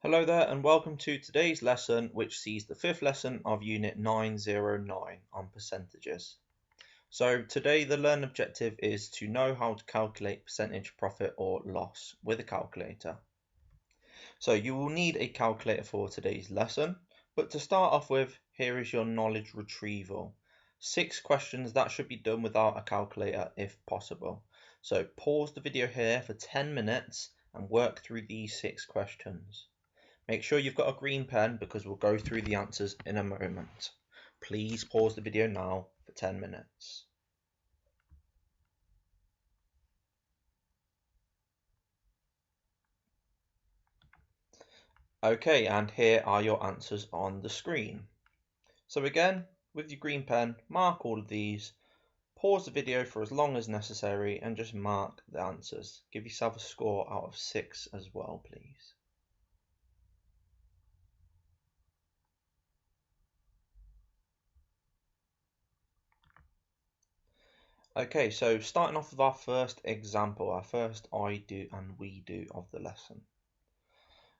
Hello there and welcome to today's lesson, which sees the fifth lesson of Unit 909 on percentages. So today the learning objective is to know how to calculate percentage profit or loss with a calculator. So you will need a calculator for today's lesson, but to start off with, here is your knowledge retrieval. 6 questions that should be done without a calculator if possible. So pause the video here for 10 minutes and work through these 6 questions. Make sure you've got a green pen because we'll go through the answers in a moment. Please pause the video now for 10 minutes. Okay, and here are your answers on the screen. So again, with your green pen, mark all of these, pause the video for as long as necessary and just mark the answers. Give yourself a score out of 6 as well, please. Okay, so starting off with our first example, our first I do and we do of the lesson.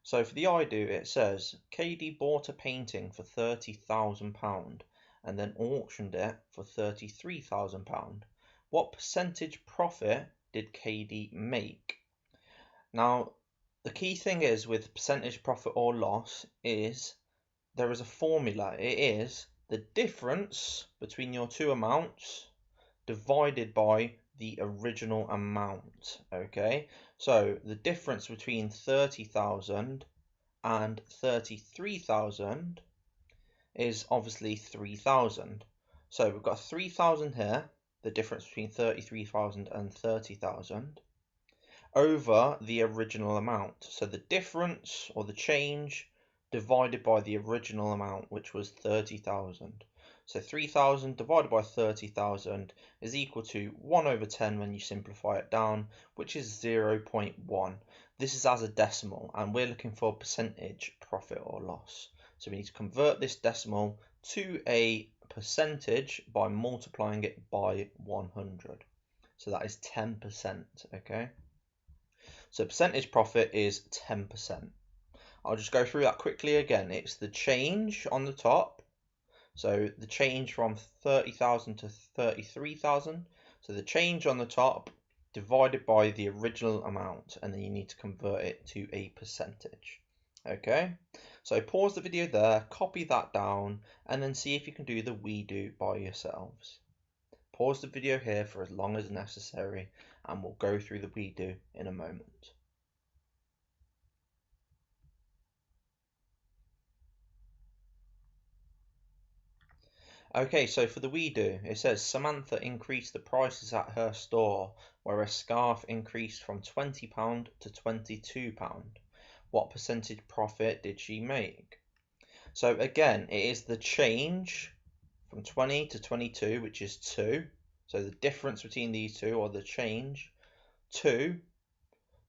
So for the I do, it says KD bought a painting for £30,000 and then auctioned it for £33,000. What percentage profit did KD make? Now, the key thing is with percentage profit or loss is there is a formula. It is the difference between your two amounts divided by the original amount. Okay, so the difference between 30,000 and 33,000 is obviously 3,000. So we've got 3,000 here, the difference between 33,000 and 30,000, over the original amount. So the difference or the change divided by the original amount, which was 30,000. So 3,000 divided by 30,000 is equal to 1 over 10 when you simplify it down, which is 0.1. This is as a decimal, and we're looking for percentage profit or loss. So we need to convert this decimal to a percentage by multiplying it by 100. So that is 10%, okay? So percentage profit is 10%. I'll just go through that quickly again. It's the change on the top. So the change from 30,000 to 33,000. So the change on the top divided by the original amount, and then you need to convert it to a percentage. Okay, so pause the video there, copy that down, and then see if you can do the we do by yourselves. Pause the video here for as long as necessary, and we'll go through the we do in a moment. Okay, so for the we do, it says Samantha increased the prices at her store where a scarf increased from £20 to £22. What percentage profit did she make? So again, it is the change from 20 to 22, which is 2. So the difference between these two, or the change, 2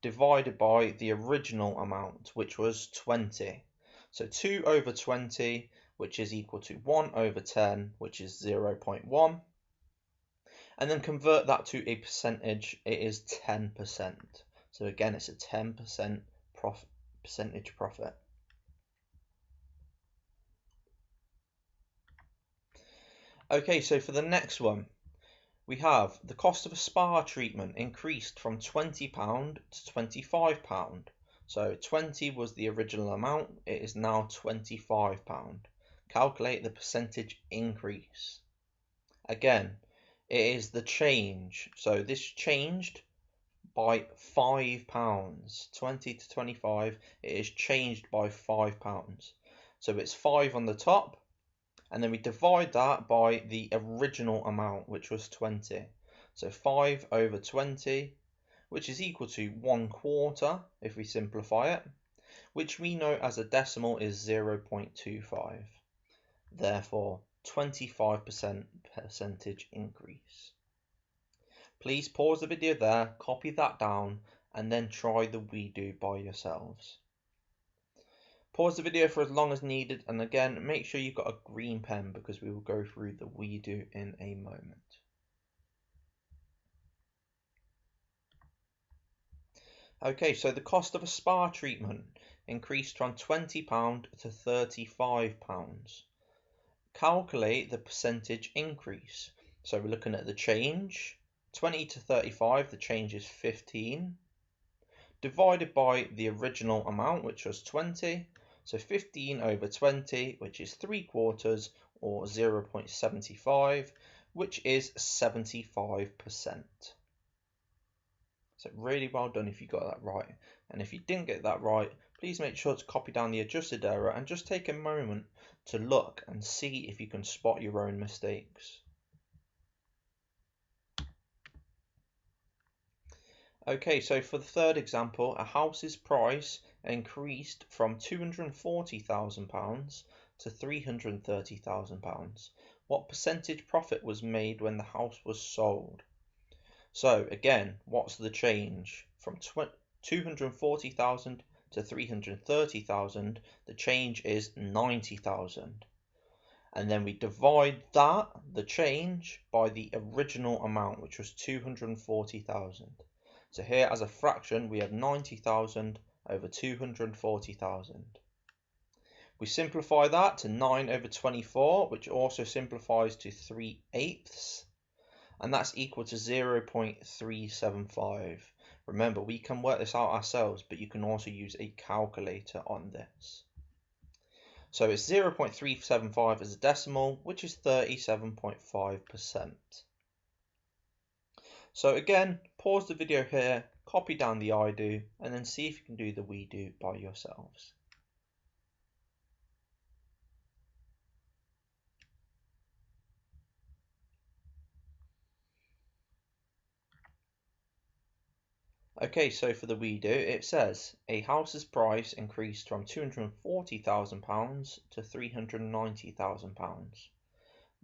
divided by the original amount, which was 20. So 2 over 20, which is equal to 1 over 10, which is 0.1. And then convert that to a percentage, it is 10%. So again, it's a 10% percentage profit. Okay, so for the next one, we have the cost of a spa treatment increased from £20 to £25. So 20 was the original amount, it is now £25. Calculate the percentage increase. Again, it is the change. So this changed by £5. 20 to 25, it is changed by £5. So it's 5 on the top, and then we divide that by the original amount, which was 20. So 5 over 20, which is equal to 1/4 if we simplify it, which we know as a decimal is 0.25. Therefore, 25% percentage increase. Please pause the video there, copy that down, and then try the we do by yourselves. Pause the video for as long as needed, and again, make sure you've got a green pen because we will go through the we do in a moment. Okay, so the cost of a spa treatment increased from £20 to £35. Calculate the percentage increase. So we're looking at the change. 20 to 35, the change is 15. Divided by the original amount, which was 20. So 15 over 20, which is 3/4, or 0.75, which is 75%. So really well done if you got that right. And if you didn't get that right, please make sure to copy down the adjusted error and just take a moment to look and see if you can spot your own mistakes. Okay, so for the third example, a house's price increased from £240,000 to £330,000. What percentage profit was made when the house was sold? So again, what's the change? From 240,000 to 330,000, the change is 90,000. And then we divide that, the change, by the original amount, which was 240,000. So here as a fraction, we have 90,000 over 240,000. We simplify that to 9 over 24, which also simplifies to 3/8. And that's equal to 0.375. Remember, we can work this out ourselves, but you can also use a calculator on this. So it's 0.375 as a decimal, which is 37.5%. So again, pause the video here, copy down the I do, and then see if you can do the we do by yourselves. Okay, so for the we do, it says a house's price increased from £240,000 to £390,000.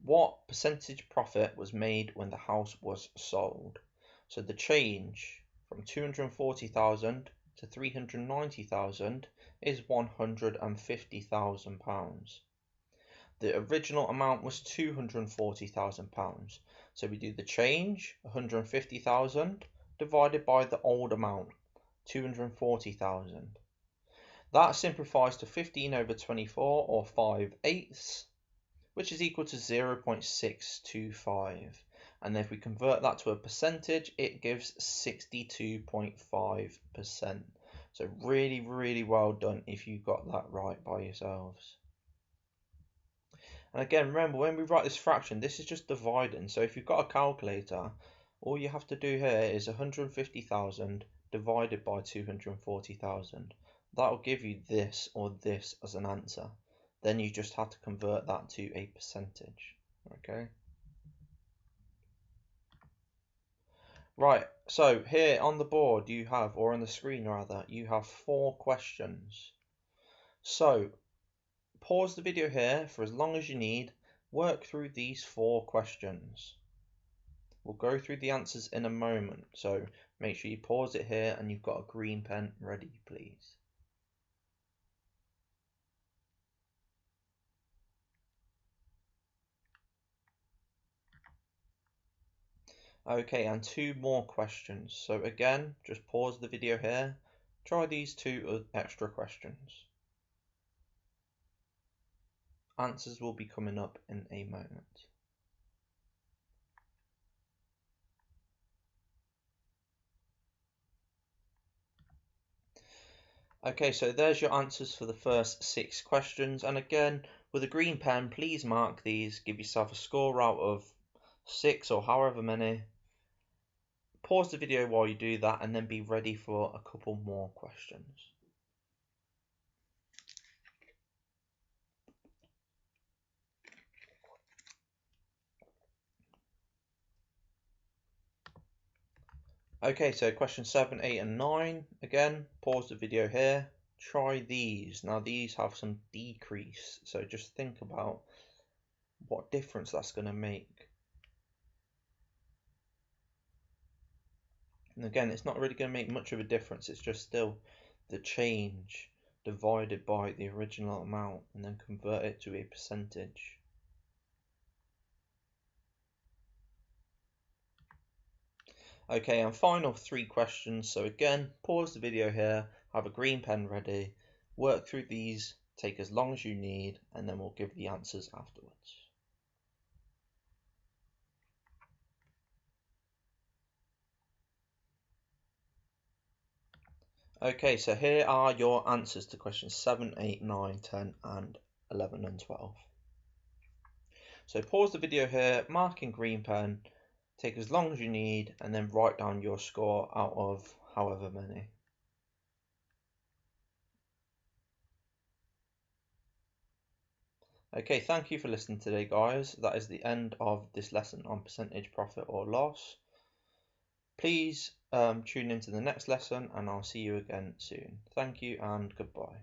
What percentage profit was made when the house was sold? So the change from 240,000 to 390,000 is £150,000. The original amount was £240,000. So we do the change, 150,000, divided by the old amount, 240,000. That simplifies to 15 over 24, or 5/8, which is equal to 0.625. And if we convert that to a percentage, it gives 62.5%. So really, really well done if you got that right by yourselves. And again, remember, when we write this fraction, this is just dividing. So if you've got a calculator, all you have to do here is 150,000 divided by 240,000. That will give you this or this as an answer. Then you just have to convert that to a percentage. Okay. Right, so here on the board you have, or on the screen rather, you have 4 questions. So pause the video here for as long as you need, work through these 4 questions. We'll go through the answers in a moment, so make sure you pause it here and you've got a green pen ready, please. Okay, and 2 more questions. So again, just pause the video here, try these 2 extra questions. Answers will be coming up in a moment. Okay, so there's your answers for the first 6 questions, and again, with a green pen, please mark these, give yourself a score out of 6 or however many. Pause the video while you do that, and then be ready for a couple more questions. Okay, so question 7, 8 and 9, again, pause the video here, try these. Now these have some decrease, so just think about what difference that's going to make. And again, it's not really going to make much of a difference, it's just still the change divided by the original amount and then convert it to a percentage. Okay, and final 3 questions. So again, pause the video here, have a green pen ready, Work through these, take as long as you need, and then we'll give the answers afterwards. Okay, so here are your answers to questions 7, 8, 9, 10, and 11 and 12. So pause the video here, mark in green pen, take as long as you need, and then write down your score out of however many. Okay, thank you for listening today, guys. That is the end of this lesson on percentage profit or loss. Please tune into the next lesson, and I'll see you again soon. Thank you and goodbye.